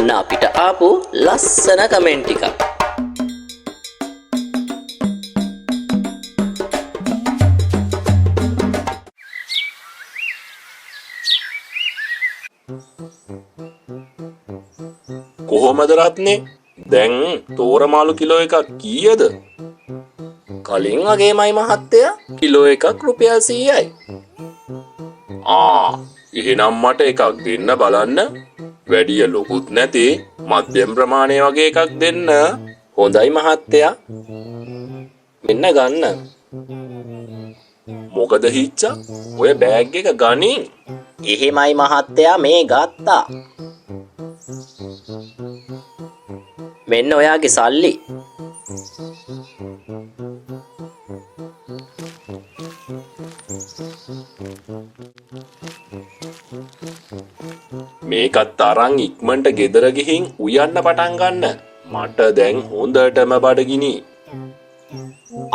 ඔන්න අපිට ආපු ලස්සන කමෙන්ට් ටිකක්. කොහොමද රත්නේ? දැන් තෝරමාළු කිලෝ එකක් කීයද? කලින් වගේමයි මහත්තයා, කිලෝ එකක් රුපියල් 100යි. එහෙනම් මට එකක් දෙන්න බලන්න. වැඩිය ලොකුත් නැති මධ්‍යම ප්‍රමාණය වගේ එකක් දෙන්න. හොඳයි මහත්තයා, මෙන්න ගන්න. මොකද හිච්චා? ඔය බෑග් එක ගනින්. එහෙමයි මහත්තයා, මේ ගත්තා. මෙන්න ඔයාගේ සල්ලි. මේකත් අරන් ඉක්මනට ගෙදර ගිහින් උයන්න පටන් ගන්න. මට දැන් හොඳටම බඩගිනි.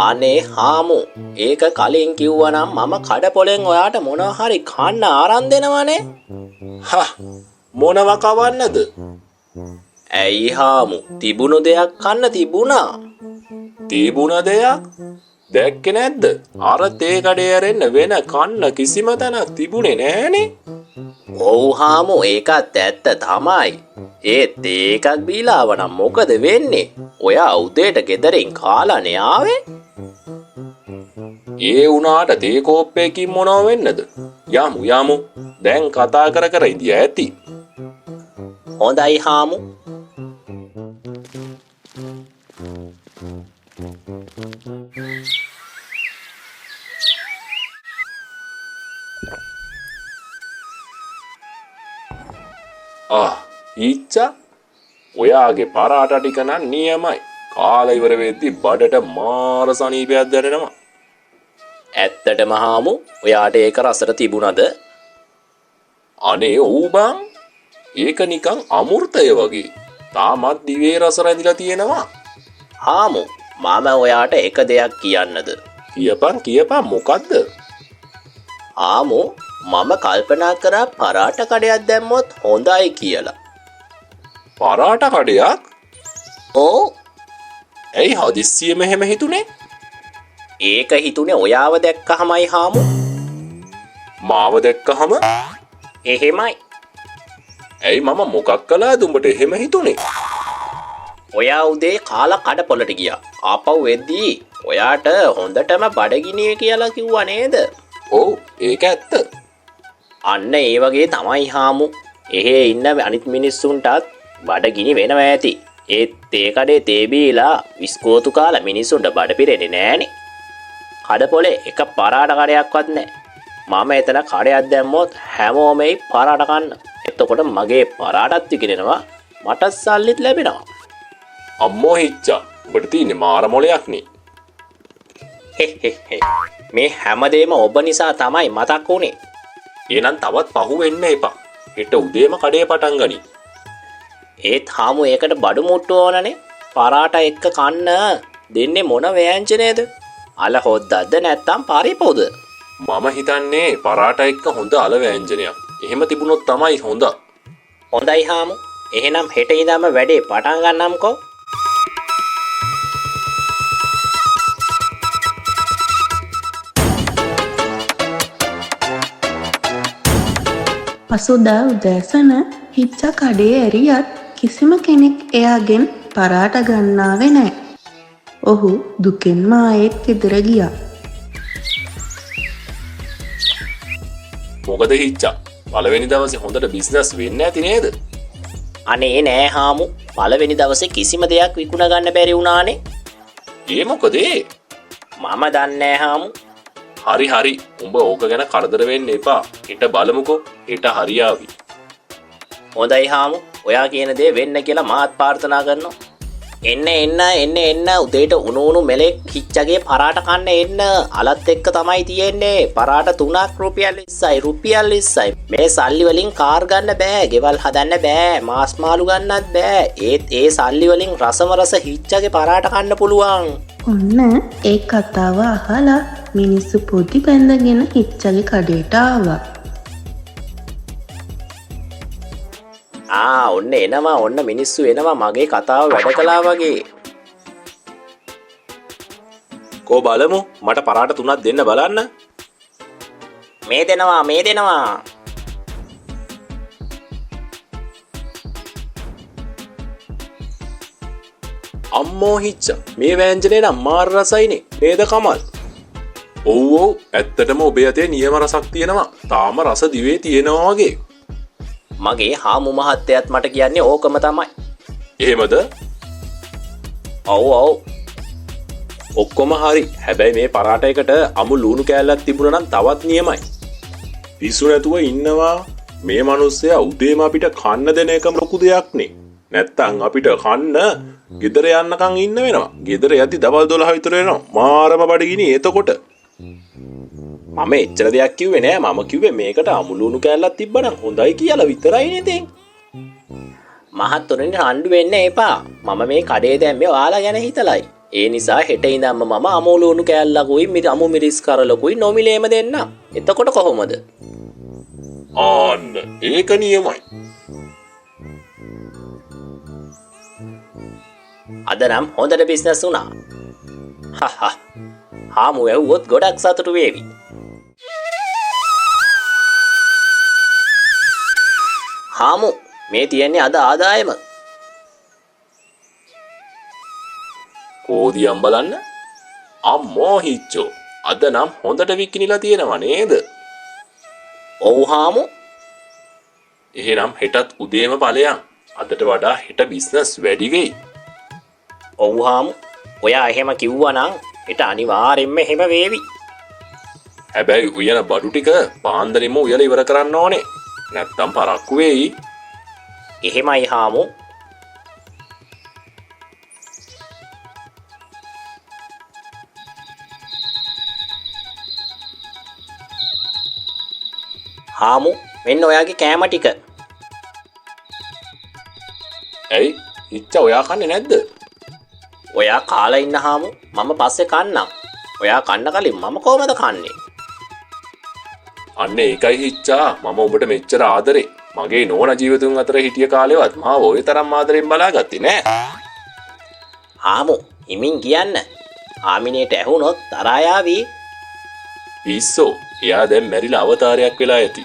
අනේ හාමු, ඒක කලින් කිව්වනම් මම කඩපොලෙන් ඔයාට මොනවා හරි කන්න ආරන් දෙනවනේ. මොනවා කවන්නද? ඇයි හාමු, තිබුණු දෙයක් කන්න තිබුණා. තිබුණ දෙයක් දැක්කේ නැද්ද? අර තේ කඩේ ඇරෙන්න වෙන කන්න කිසිම තැනක් තිබුණේ නෑනේ. ඔව් හාමු, ඒකත් ඇත්ත තමයි. ඒත් ඒකක් බීලාවනම් මොකද වෙන්නේ? ඔයා උදේට ගෙදරින් කාලානේ ආවේ. ඒ වුණාට තේ කෝප්පයකින් මොනව වෙන්නද? යමු. දැන් කතා කර ඉඳිය ඇති. හොඳයි හාමු. ඊච්චා, ඔයාගේ පරාට ටික නම් නියමයි. කාලා ඉවර වෙද්දි බඩට මාර සනීපයක් දැනෙනවා. ඇත්තටම හාමු, ඔයාට ඒක රසට තිබුණද? අනේ ඔව් බං, ඒක නිකන් අමෘතය වගේ. තාමත් දිවේ රස රැඳිලා තියෙනවා. හාමු, මම ඔයාට එක දෙයක් කියන්නද? කියපන් මොකද්ද? හාමු, මම කල්පනා කරා පරාට කඩයක් දැම්මොත් හොඳයි කියලා. පරාට කඩයක්? ඕ. ඇයි හදිස්සියෙම එහෙම හිතුනේ? ඒක හිතුනේ ඔයාව දැක්කහමයි හාමු. මාව දැක්කහම? එහෙමයි. ඇයි මම මොකක් කළාද උඹට එහෙම හිතුනේ? ඔයා උදේ කාලා කඩපොලට ගියා. ආපහු වෙද්දී ඔයාට හොඳටම බඩගිනිය කියලා කිව්වා නේද? ඔව්, ඒක ඇත්ත. අන්න ඒ වගේ තමයි හාමු. එහෙ ඉන්න අනිත් මිනිස්සුන්ටත් බඩගිනි වෙනවා ඇති. ඒත් තේ කඩේ තේ බීලා විස්කෝතු කාලා මිනිස්සුන්ට බඩ පිරෙන්නේ නෑනේ. කඩපොලේ එක පරාට කඩයක්වත් නෑ. මම එතන කඩයක් දැම්මොත් හැමෝම එයි පරාට කන්න. එතකොට මගේ පරාටත් විකිනෙනවා, මට සල්ලිත් ලැබෙනවා. අම්මෝ හිච්චා, ඔබට තියෙන්නේ මාර මොලයක් නේ. මේ හැමදේම ඔබ නිසා තමයි මතක් වුනේ. එහෙනම් තවත් පහු වෙන්න එපා. හෙට උදේම කඩේ පටන් ගනි. ඒත් හාමු, ඒකට බඩු මුට්ටු ඕනනේ. පරාට එක්ක කන්න දෙන්නේ මොන ව්‍යංජනයේද? අල හොද්දක්ද නැත්නම් පරිප්පුද? මම හිතන්නේ පරාට එක්ක හොඳ අල ව්‍යංජනයක්. එහෙම තිබුණොත් තමයි හොඳ. හොඳයි හාමු. එහෙනම් හෙට ඉඳන්ම වැඩේ පටන් ගන්නම්කෝ. පසුදා උදෑසන හිච්චා කඩේ ඇරියත් කිසිම කෙනෙක් එයාගෙන් පරාට ගන්නාවේ නැහැ. ඔහු දුකෙන්ම ආයෙත් ගෙදර ගියා. මොකද හිච්චා, පළවෙනි දවසේ හොඳට බිස්නස් වෙන්න ඇති නේද? අනේ නෑ හාමු, පළවෙනි දවසේ කිසිම දෙයක් විකුණ ගන්න බැරි වුණානේ. ඒ මොකද? මම දන්නේ හාමු. හරි. උඹ ඕක ගැන කරදර වෙන්න එපා. හෙට බලමුකෝ. හෙට හරියාවි. හොඳයි හාමු, ඔයා කියන දේ වෙන්න කියලා මාත් ප්‍රාර්ථනා කරනවා. එන්න උදේට උණු මෙලෙක් හිච්චගේ පරාට කන්න එන්න. අලත් එක්ක තමයි තියෙන්නේ. පරාට 3ක් රුපියල් 20යි. මේ සල්ලි වලින් කාර් ගන්න බෑ, ගෙවල් හදන්න බෑ, මාස් මාළු ගන්නත් බෑ. ඒත් ඒ සල්ලි වලින් රසම රස හිච්චගේ පරාට කන්න පුළුවන්. ඔන්න ඒ කතාව අහලා මිනිස්සු පොඩි බැඳගෙන හිච්චගේ කඩේට ආවා. ඔන්න එනවා ඔන්න මිනිස්සු එනවා මගේ කතාව වැඩ කළා වගේ. කෝ බලමු මට පරාට 3ක් දෙන්න බලන්න. මේ දෙනවා. අම්මෝ හිච්චා මේ වෑංජනේ නම් මාර රසයිනේ නේද කමල්? ඔව් ඇත්තටම ඔබේ අතේ නියම රසක් තියෙනවා. තාම රස දිවේ තියෙනවා වගේ. මගේ හාමු මහත්තයත් මට කියන්නේ ඕකම තමයි. එහෙමද? ඔව් ඔක්කොම හරි. හැබැයි මේ පරාට එකට අමු ලුණු කෑල්ලක් තිබුණා නම් තවත් නියමයි. පිස්සු නැතුව ඉන්නවා. මේ මිනිස්සයා උදේම අපිට කන්න දෙන එකම ලොකු දෙයක් නේ. නැත්තම් අපිට කන්න ගෙදර යන්නකම් ඉන්න වෙනවා. ගෙදර යද්දි දවල් 12 විතර වෙනවා. මාරම බඩගිනි එතකොට. මම එච්චර දෙයක් කිව්වේ නෑ. මම කිව්වේ මේකට අමු ලුණු කෑල්ලක් තිබ්බනම් හොඳයි කියලා විතරයි නේද? මහත්තුරුනි රණ්ඩු වෙන්න එපා. මම මේ කඩේ දැම්මේ ඔයාලා ගැන හිතලයි. ඒ නිසා හෙට ඉඳන්ම මම අමෝලුණු කෑල්ලකුයි අමු මිරිස් කරලකුයි නොමිලේම දෙන්න. එතකොට කොහොමද? ආන්න ඒක නියමයි. අද නම් හොඳට බිස්නස් වුණා. හහ. හාමු ඇව්වොත් ගොඩක් සතුටු වේවි. හාමු මේ තියෙන්නේ අද ආදායම. කෝදියම් බලන්න. අම්මෝ හිච්චෝ අද නම් හොඳට විකිනිලා තියෙනවා නේද? ඔව් හාමු. එහෙනම් හෙටත් උදේම ඵලයන්. අදට වඩා හෙට බිස්නස් වැඩි වෙයි. ඔව් හාමු. ඔයා එහෙම කිව්වනම් හෙට අනිවාර්යෙන්ම එහෙම වේවි. හැබැයි උයන බඩු ටික පාන්දරෙම උයලා ඉවර කරන්න ඕනේ. නැත්තම් පරක්කු වෙයි. එහෙමයි හාමු. හාමු මෙන්න ඔයාගේ කෑම ටික. ඇයි හිච්චා ඔයා කන්නේ නැද්ද? ඔයා කාලා ඉන්න හාමු මම පස්සේ කන්නම්. ඔයා කන්න කලින් මම කොහමද කන්නේ? අන්න ඒකයි හිච්චා මම ඔබට මෙච්චර ආදරේ. මගේ නෝනා ජීවිතුන් අතර හිටිය කාලෙවත් මාව ඔය තරම් ආදරෙන් බලාගත්තේ නෑ. හාමු හිමින් කියන්න. ආමිනේට ඇහුනොත් තරහා යාවි. පිස්සෝ එයා දැන් මැරිලා අවතාරයක් වෙලා ඇති.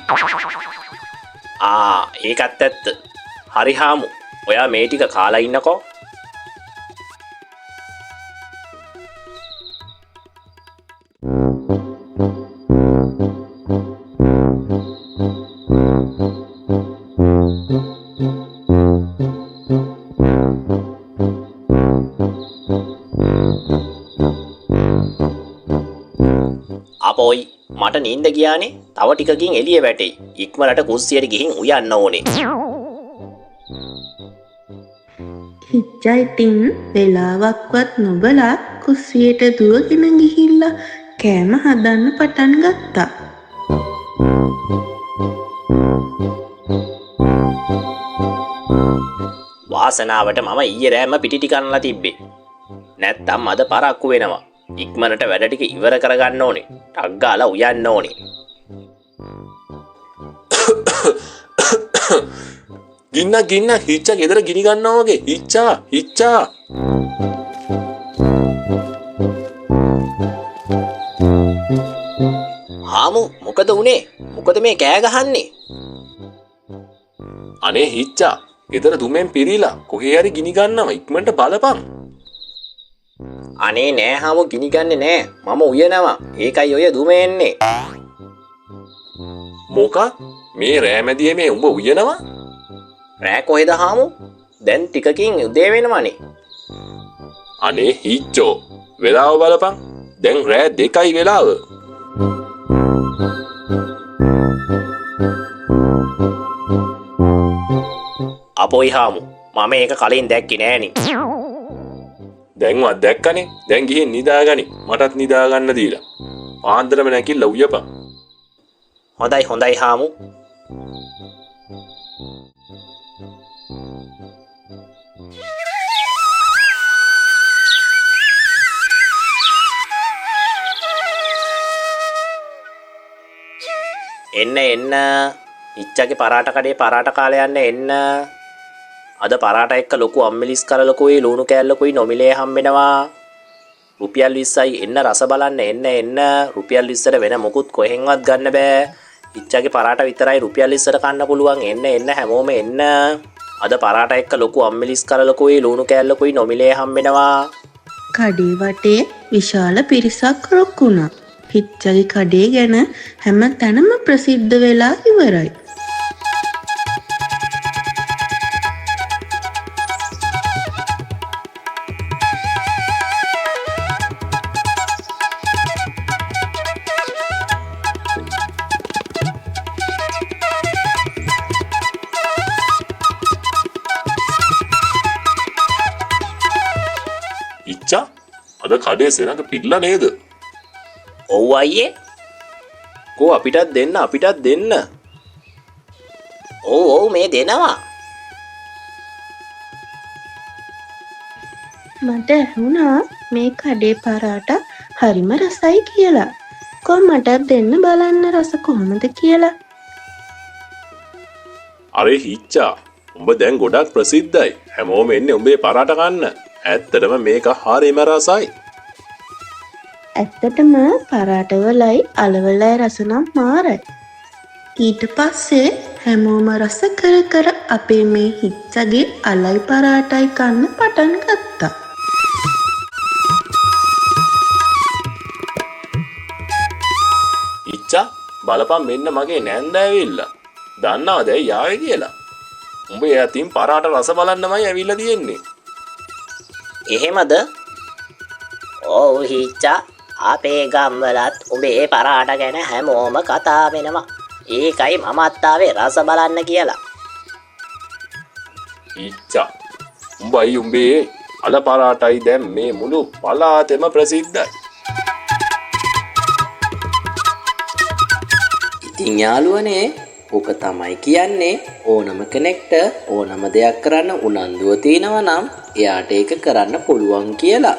ඒකත් ඇත්ත. හරි හාමු ඔයා මේ ටික කාලා ඉන්නකෝ. අපොයි මට නින්ද ගියානේ. තව ටිකකින් එළිය වැටෙයි. ඉක්මනට කුස්සියට ගිහින් උයන්න ඕනේ. හිච්චා ඉතින් වෙලාවක්වත් නොබලා කුස්සියට දුවගෙන ගිහිල්ලා කෑම හදන්න පටන් ගත්තා. වාසනාවට මම ඊයේ රෑම පිටි ටික අන්නලා තිබ්බේ. නැත්තම් අද පරක්කු වෙනවා. ඉක්මනට වැඩ ටික ඉවර කරගන්න ඕනේ. ටක් ගාලා උයන්න ඕනේ. ගින්න හිච්චා ගෙදර ගිනි ගන්නවා වගේ. හිච්චා හාමු මොකද උනේ? මොකද මේ කෑ ගහන්නේ? අනේ හිච්චා ගෙදර දුමෙන් පිරීලා කොහේ හරි ගිනි ගන්නවා. ඉක්මනට බලපන්. අනේ නෑ හාමු ගිනි ගන්නේ නෑ. මම උයනවා. ඒකයි ඔය දුම එන්නේ. මොකක්? මේ රෑමැදියේ මේ උඹ උයනවා? රෑ කොහෙද හාමු? දැන් ටිකකින් උදේ වෙනවනේ. අනේ හිච්චෝ වෙලාව බලපන්. දැන් රෑ 2යි වෙලාව. අපොයි හාමු මම ඒක කලින් දැක්කේ නෑනේ. දැන්වත් දැක්කනේ. දැන් ගිහින් නිදාගනි. මටත් නිදා ගන්න දීලා. පාන්දරම නැකිලා උයපන්. හොඳයි හාමු. එන්න හිච්චාගේ පරාට කඩේ පරාට කාලේ යන්න එන්න. අද පරාට එක්ක ලොකු අම්මිලිස් කරලකුයි ලුණු කෑල්ලකුයි නොමිලේ හම්බෙනවා. රුපියල් 20යි එන්න රස බලන්න එන්න රුපියල් 20ට වෙන මොකුත් කොහෙන්වත් ගන්න බෑ. හිච්චාගේ පරාට විතරයි රුපියල් 20ට කන්න පුළුවන්. එන්න හැමෝම එන්න. අද පරාට එක්ක ලොකු අම්මිලිස් කරලකුයි ලුණු කෑල්ලකුයි නොමිලේ හම්බෙනවා. කඩේ වටේ විශාල පිරිසක් රොක්කුණා. හිච්චගේ කඩේ ගැන හැම තැනම ප්‍රසිද්ධ වෙලා ඉවරයි. ඉච්චා අද කඩේ සෙනඟ පිල්ලා නේද? ඔව් අයියේ. කෝ අපිටත් දෙන්න. ඔව් මේ දෙනවා. මට ඇහුණා මේ කඩේ පරාට හරිම රසයි කියලා. කොහොම මටත් දෙන්න බලන්න රස කොහොමද කියලා. අරේ හිච්චා උඹ දැන් ගොඩක් ප්‍රසිද්ධයි. හැමෝම එන්නේ උඹේ පරාට කන්න. ඇත්තටම මේක හරිම රසයි. ඇත්තටම පරාටවලයි අලවලයි රස නම් මාරයි. ඊට පස්සේ හැමෝම රස කර අපේ මේ හිච්චගේ අලයි පරාටයි කන්න පටන් ගත්තා. ඉච්චා බලපන් මෙන්න මගේ නැන්ද ඇවිල්ලා. දන්නවද ඇයි ආවේ කියලා? උඹ එයාටින් පරාට රස බලන්නමයි ඇවිල්ලා තියෙන්නේ. එහෙමද? ඔව් හිච්චා අපේ ගම්වලත් උඹේ පරාට ගැන හැමෝම කතා වෙනවා. ඒකයි මමත් ආවේ රස බලන්න කියලා. ඉච්චා උඹයි උඹේ අල පරාටයි දැන් මේ මුළු පළාතෙම ප්‍රසිද්ධයි. ඉතින් යාළුවනේ ඕක තමයි කියන්නේ ඕනම කෙනෙක්ට ඕනම දෙයක් කරන්න උනන්දුව තියෙනවා නම් එයාට ඒක කරන්න පුළුවන් කියලා.